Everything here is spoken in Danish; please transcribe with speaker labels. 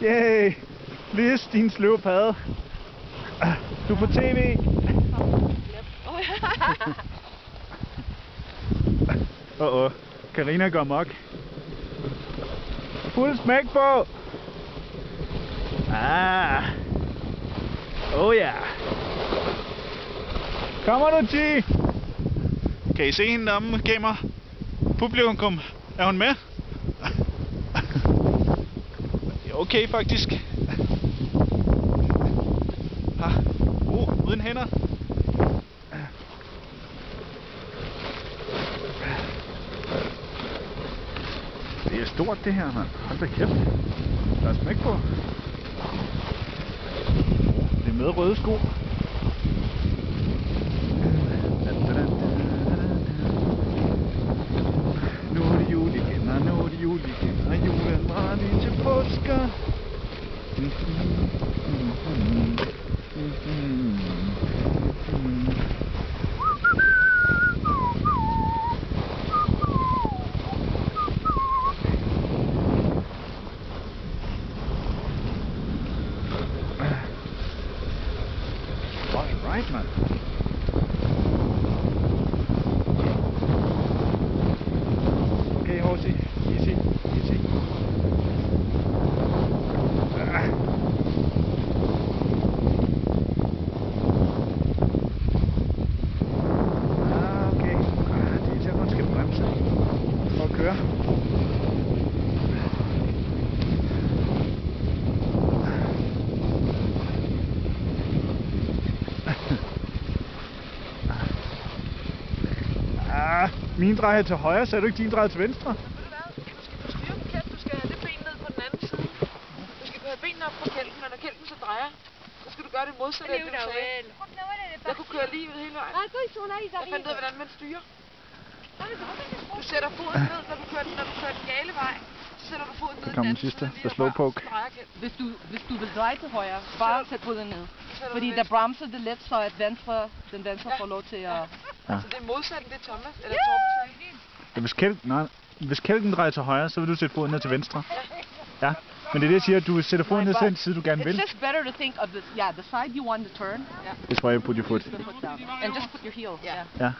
Speaker 1: Yay! Lis, din sløve padde. Du er på tv. Karina går mok. Fuld smæk på! Oh ja! Kommer du, G? Kan I se hende deromme, kamera? Publikum, er hun med? Okay, faktisk. Uden hænder. Det er stort det her, mand. Hold da kæft. Der er smæk på. Det er med røde sko. Nu er det jul igen, og nu er det jul igen, og julen var lige til påske. Right, man. Okay, Horsey. Easy, easy. Okay. Det er til, at man skal bremse for at køre. Min drejer til højre, så er du ikke din drejer til venstre?
Speaker 2: Ved du hvad? Du skal styre på kælden, du skal have det ben ned på den anden side. Du skal have benene op på kælden, og når kælden så drejer, så skal du gøre det modsatte af det, du sagde. Jeg kunne køre lige ud hele vejen. Jeg fandt ud af, hvordan man styrer. Du sætter foden ned, når du kører den gale vej. Så sætter du foden ned i den anden side,
Speaker 1: der slowpoke.
Speaker 3: Hvis du vil dreje til højre, bare sæt foden ned. Fordi der bremser det let, så at den venstre får lov til at...
Speaker 2: Ja. Så det er modsat det Thomas, eller Torben sagde.
Speaker 1: Hvis kælken drejer til højre, så vil du sætte foden ned til venstre. Ja. Men det er det, jeg siger, at du sætter foden ned til den side, du gerne vil.
Speaker 3: It's just better to think of the side you want to turn.
Speaker 1: That's why you put your foot.
Speaker 3: And just put your heel.
Speaker 1: Ja.